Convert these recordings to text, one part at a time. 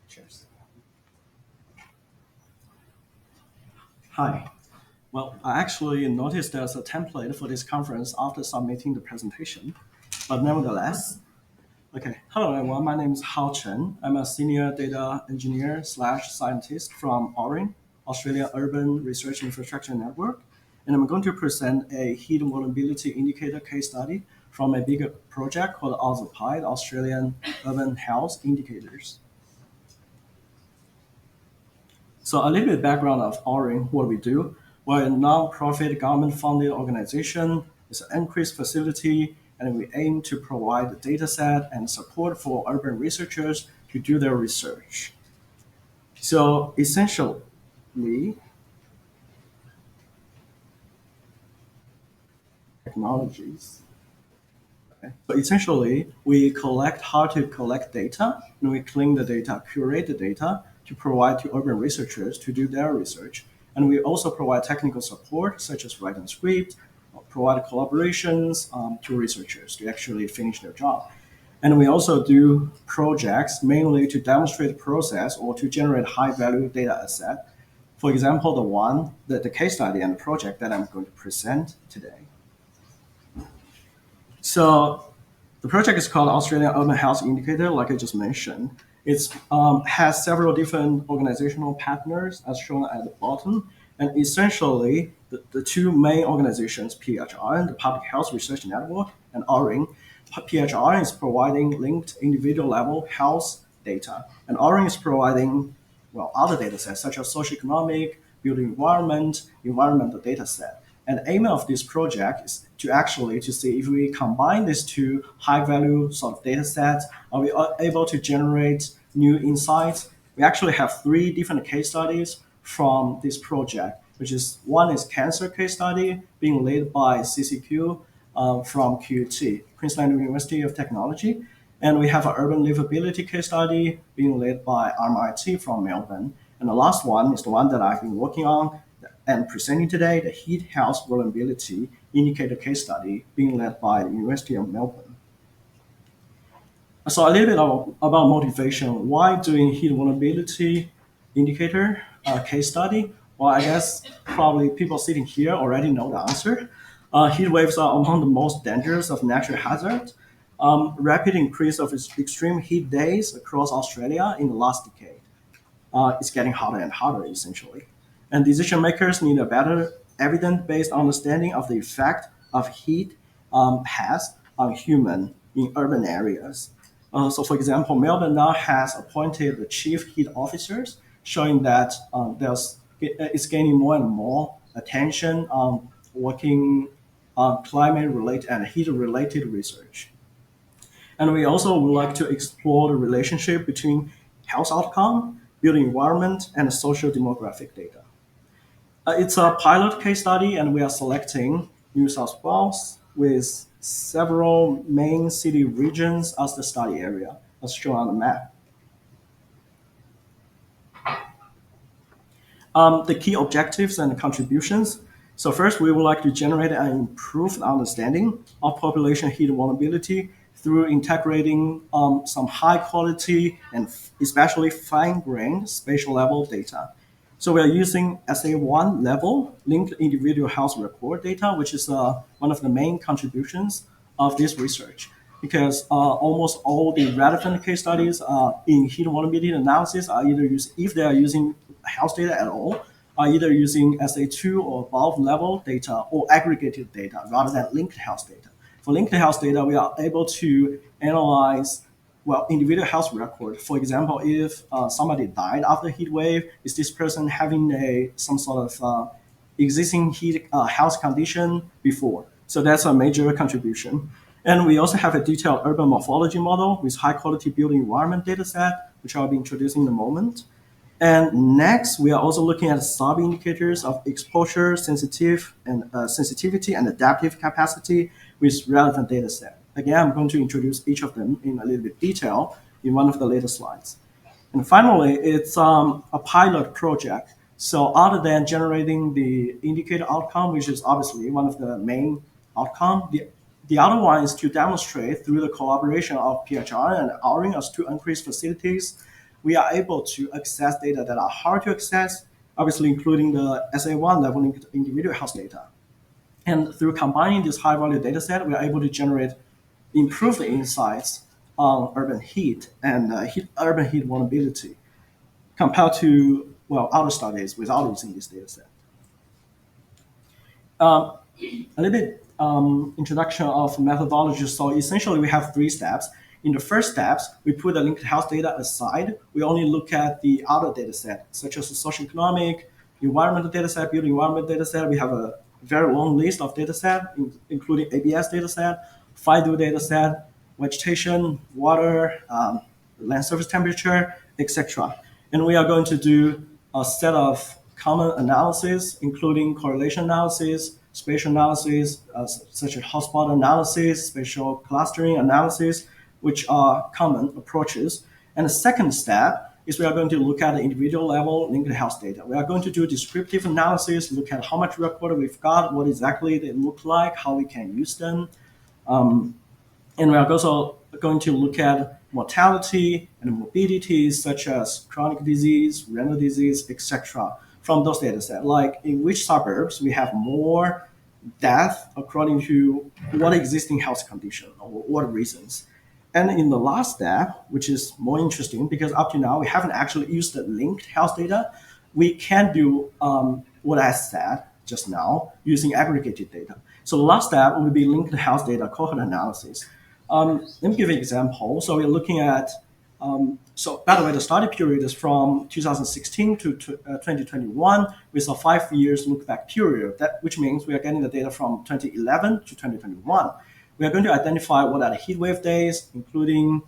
Cheers. Hi. Well, I actually noticed there's a template for this conference after submitting the presentation, but nevertheless, okay. Hello everyone, my name is Hao Chen. I'm a senior data engineer slash scientist from AURIN, Australia Urban Research Infrastructure Network, and I'm going to present a heat vulnerability indicator case study from a bigger project called AURIN, Australian Urban Health Indicators. So a little bit of background of AURIN, what we do. We're a non-profit government-funded organization. It's an increased facility, and we aim to provide the data set and support for urban researchers to do their research. So essentially, technologies. Okay. So essentially, we collect how to collect data, and we clean the data, curate the data to provide to urban researchers to do their research. And we also provide technical support, such as writing scripts, provide collaborations to researchers to actually finish their job. And we also do projects mainly to demonstrate the process or to generate high value data asset. For example, the case study and the project that I'm going to present today. So the project is called Australian Urban Health Indicator, like I just mentioned. It has several different organizational partners, as shown at the bottom. And essentially, the two main organizations, PHR, the Public Health Research Network, and AURIN. PHR is providing linked individual level health data, and AURIN is providing other data sets such as socioeconomic, built environment, environmental data set. And the aim of this project is to actually to see if we combine these two high value sort of data sets, are we able to generate new insights? We actually have three different case studies from this project, which is one is cancer case study being led by CCQ from QUT, Queensland University of Technology. And we have an urban livability case study being led by RMIT from Melbourne. And the last one is the one that I've been working on and presenting today, the heat health vulnerability indicator case study being led by the University of Melbourne. So a little bit about motivation. Why doing heat vulnerability indicator case study? Well, I guess probably people sitting here already know the answer. Heat waves are among the most dangerous of natural hazards. Rapid increase of extreme heat days across Australia in the last decade. It's getting hotter and hotter, essentially. And decision makers need a better evidence-based understanding of the effect of heat has on human in urban areas. So, for example, Melbourne now has appointed the chief heat officers, showing that it's gaining more and more attention on working on climate-related and heat-related research. And we also would like to explore the relationship between health outcome, built environment, and social demographic data. It's a pilot case study, and we are selecting New South Wales with several main city regions as the study area, as shown on the map. The key objectives and contributions. So first, we would like to generate an improved understanding of population heat vulnerability through integrating some high quality and especially fine-grained spatial level data. So we are using SA1 level linked individual health record data, which is one of the main contributions of this research, because almost all the relevant case studies in heat vulnerability analysis are either if they are using health data at all, are either using SA2 or above level data or aggregated data rather than linked health data. For linked health data, we are able to analyze individual health record. For example, if somebody died after heat wave, is this person having some sort of existing heat health condition before? So that's a major contribution. And we also have a detailed urban morphology model with high quality built environment data set, which I'll be introducing in a moment. And next, we are also looking at sub-indicators of exposure, sensitivity, and adaptive capacity with relevant data set. Again, I'm going to introduce each of them in a little bit detail in one of the later slides. And finally, it's a pilot project. So other than generating the indicator outcome, which is obviously one of the main outcome, the other one is to demonstrate through the collaboration of PHR and AURIN as two increased facilities we are able to access data that are hard to access, obviously including the SA1 level individual house data. And through combining this high-value data set, we are able to generate improved insights on urban heat and urban heat vulnerability compared to, well, other studies without using this data set. A little bit introduction of methodology. So essentially, we have 3 steps. In the first steps, we put the linked health data aside. We only look at the other data set, such as the socioeconomic, environmental data set, built environment data set. We have a very long list of data set, including ABS data set, FIDO data set, vegetation, water, land surface temperature, etc. And we are going to do a set of common analysis, including correlation analysis, spatial analysis, such as hotspot analysis, spatial clustering analysis, which are common approaches. And the second step is we are going to look at the individual level linked health data. We are going to do descriptive analysis, look at how much record we've got, what exactly they look like, how we can use them. And we are also going to look at mortality and morbidity, such as chronic disease, renal disease, etc., from those data sets, like in which suburbs we have more death according to what existing health condition or what reasons. And in the last step, which is more interesting because up to now we haven't actually used the linked health data, we can do what I said just now using aggregated data. So the last step will be linked health data cohort analysis. Let me give you an example. So we're looking at, so by the way, the study period is from 2016 to 2021 with a 5 years look back period, which means we are getting the data from 2011 to 2021. We are going to identify what are the heat wave days, including,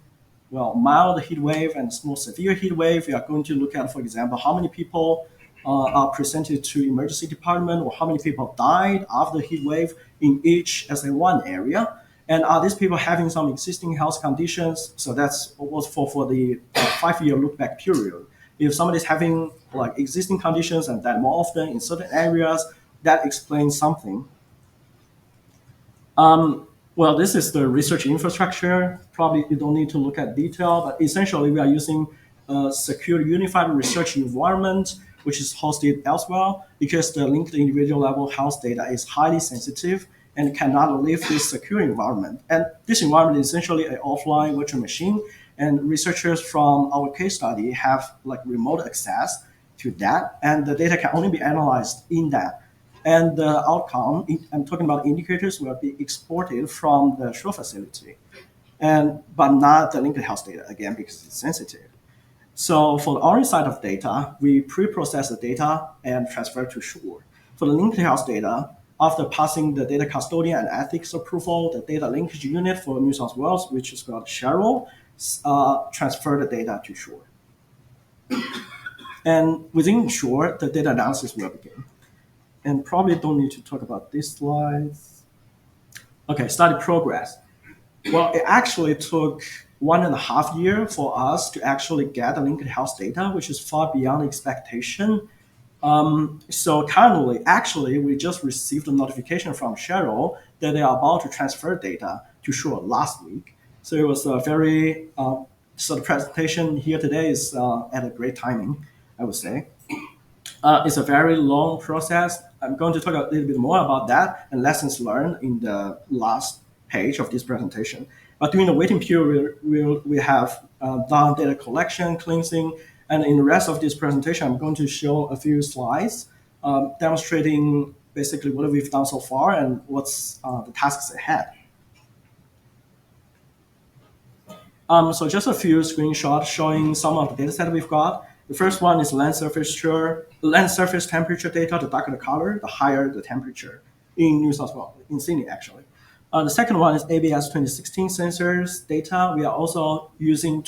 well, mild heat wave and more severe heat wave. We are going to look at, for example, how many people are presented to emergency department or how many people died after the heat wave in each SA1 area. And are these people having some existing health conditions? So that's what for the 5 year look back period. If somebody's having like existing conditions and that more often in certain areas, that explains something. Well, this is the research infrastructure. Probably you don't need to look at detail, but essentially we are using a secure unified research environment, which is hosted elsewhere because the linked individual level health data is highly sensitive and cannot leave this secure environment. And this environment is essentially an offline virtual machine, and researchers from our case study have like remote access to that, and the data can only be analyzed in that. And the outcome, I'm talking about indicators, will be exported from the shore facility, but not the linked health data, again, because it's sensitive. So for the AURIN side of data, we pre-process the data and transfer to shore. For the linked health data, after passing the data custodian and ethics approval, the data linkage unit for New South Wales, which is called Cheryl, transfer the data to shore. And within shore, the data analysis will begin. And probably don't need to talk about these slides. Okay, study progress. Well, it actually took 1.5 years for us to actually get the linked health data, which is far beyond expectation. So currently, actually, we just received a notification from Cheryl that they are about to transfer data to shore last week. So it was a very, so the presentation here today is at a great timing, I would say. It's a very long process. I'm going to talk a little bit more about that and lessons learned in the last page of this presentation. But during the waiting period, we have done data collection, cleansing, and in the rest of this presentation, I'm going to show a few slides demonstrating basically what we've done so far and what's the tasks ahead. So just a few screenshots showing some of the data set we've got. The first one is land surface temperature data. The darker the color, the higher the temperature in New South Wales, in Sydney actually. The second one is ABS 2016 sensors data. We are also using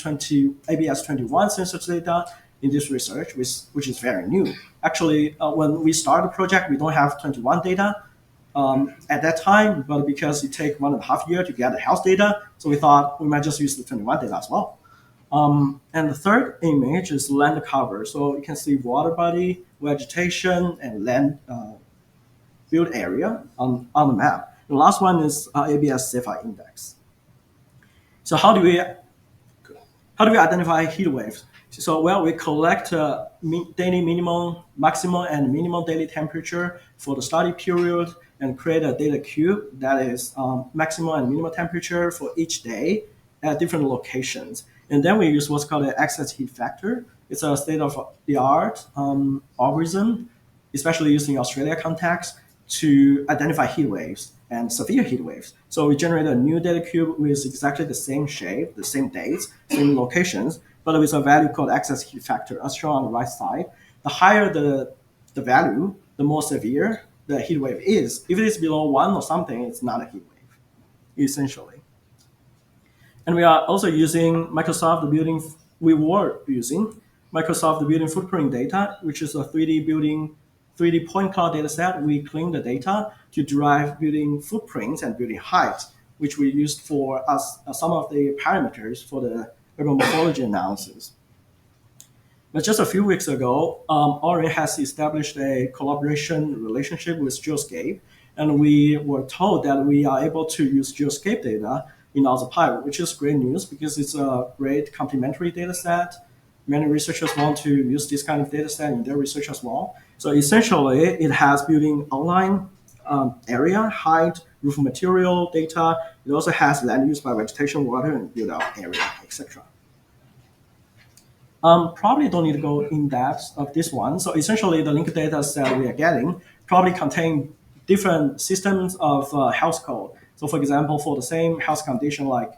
ABS 21 sensors data in this research, which is very new. Actually, when we start the project, we don't have 21 data at that time, but because it takes 1.5 years to get the health data, so we thought we might just use the 21 data as well. And the third image is land cover. So you can see water body, vegetation, and land built area on the map. The last one is ABS CFI index. So how do we identify heat waves? So well, we collect daily minimum, maximum, and minimum daily temperature for the study period, and create a data cube that is maximum and minimum temperature for each day at different locations. And then we use what's called an excess heat factor. It's a state-of-the-art algorithm, especially used in Australia context, to identify heat waves and severe heat waves. So we generate a new data cube with exactly the same shape, the same dates, same locations, but with a value called excess heat factor, as shown on the right side. The higher the value, the more severe the heat wave is. If it is below 1 or something, it's not a heat wave, essentially. And we are also using we were using Microsoft building footprint data, which is a 3D point cloud data set. We clean the data to derive building footprints and building height, which we used for some of the parameters for the urban morphology analysis. But just a few weeks ago, AURIN has established a collaboration relationship with Geoscape, and we were told that we are able to use Geoscape data in our pilot, which is great news because it's a great complementary data set. Many researchers want to use this kind of data set in their research as well. So essentially, it has building outline, area, height, roof material data. It also has land use by vegetation, water, and build out area, etc. Probably don't need to go in depth of this one. So essentially, the linked data set we are getting probably contain different systems of health code. So for example, for the same health condition like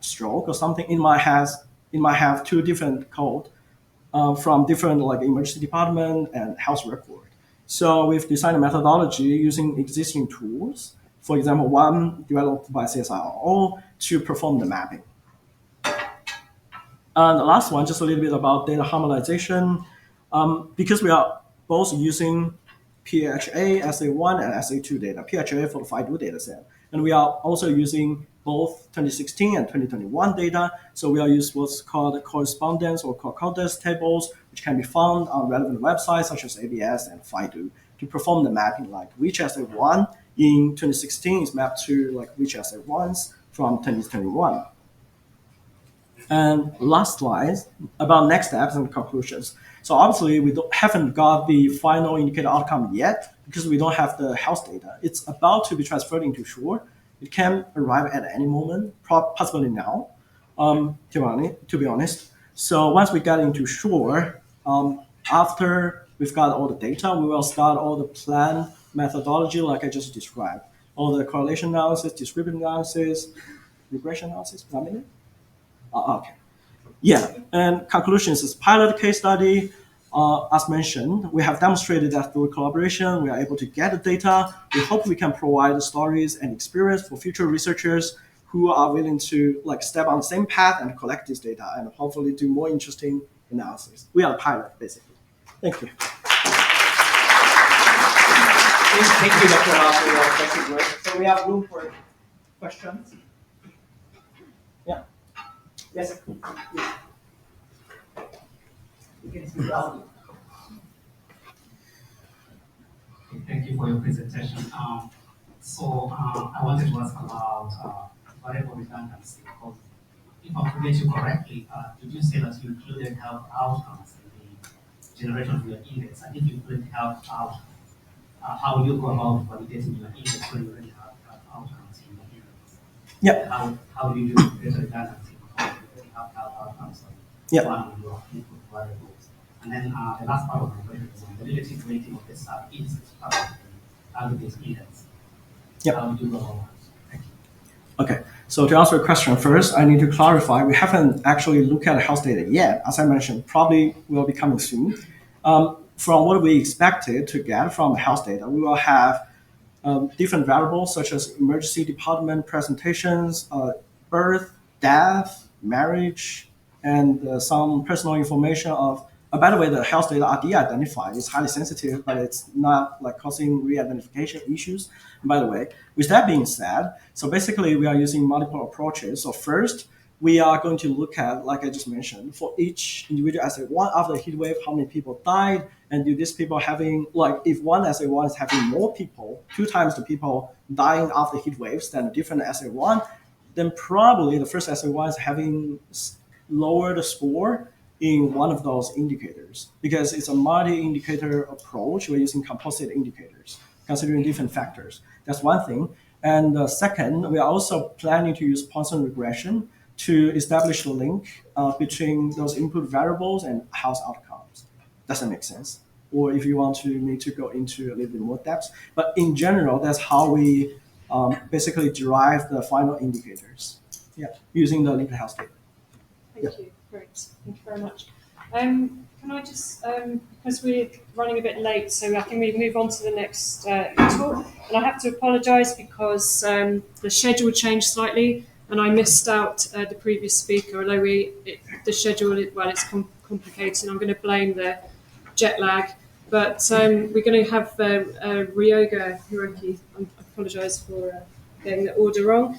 stroke or something, it might have two different code from different like emergency department and health record. So we've designed a methodology using existing tools. For example, one developed by CSIRO to perform the mapping. And the last one, just a little bit about data harmonization. Because we are both using PHA, SA1, and SA2 data, PHA for the FIDO data set. And we are also using both 2016 and 2021 data. So we are using what's called correspondence or concordance tables, which can be found on relevant websites such as ABS and FIDO to perform the mapping, like which SA1 in 2016 is mapped to like which SA1s from 2021. And last slide about next steps and conclusions. So obviously we haven't got the final indicator outcome yet because we don't have the health data. It's about to be transferred into Shore. It can arrive at any moment, possibly now, to be honest. So once we get into Shore, after we've got all the data, we will start all the planned methodology like I just described. All the correlation analysis, descriptive analysis, regression analysis, okay. Yeah, and conclusions is pilot case study. As mentioned, we have demonstrated that through collaboration, we are able to get the data. We hope we can provide stories and experience for future researchers who are willing to like step on the same path and collect this data and hopefully do more interesting analysis. We are a pilot, basically. Thank you. Thank you, Dr. Ra, for your impressive work. So we have room for questions. Yeah. Yes. You can speak loudly. Thank you for your presentation. I wanted to ask about variable redundancy. Because if I get you correctly, did you say that you included health outcomes in the generation of your index? And if you include health outcomes, how will you go about validating your index when you already have health outcomes in your index? Yeah. How do you do data redundancy because you already have health outcomes on one of your input variables? And then the last part of my question is on the relative weighting of the sub is part of the aggregate index. How do you go about that? Thank you. Okay, so to answer your question first, I need to clarify, we haven't actually looked at health data yet. As I mentioned, probably will be coming soon. From what we expected to get from health data, we will have different variables such as emergency department presentations, birth, death, marriage, and some personal information of. By the way, the health data are de-identified. It's highly sensitive, but it's not like causing re-identification issues. And by the way, with that being said, so basically we are using multiple approaches. So first, we are going to look at, like I just mentioned, for each individual SA1 after the heat wave, how many people died, and do these people having, like if one SA1 is having more people, 2 times the people dying after heat waves than a different SA1, then probably the first SA1 is having lower the score in one of those indicators because it's a multi-indicator approach. We're using composite indicators, considering different factors. That's one thing. And second, we are also planning to use Poisson regression to establish the link between those input variables and health outcomes. Does that make sense? Or if you want me to go into a little bit more depth. But in general, that's how we basically derive the final indicators. Yeah, using the linked health data. Thank you. Great. Thank you very much. Can I just, because we're running a bit late, so I think we move on to the next talk. And I have to apologise because the schedule changed slightly, and I missed out the previous speaker. Although the schedule, it's complicated. I'm going to blame the jet lag. But we're going to have Ryoga Hiroki. I apologise for getting the order wrong.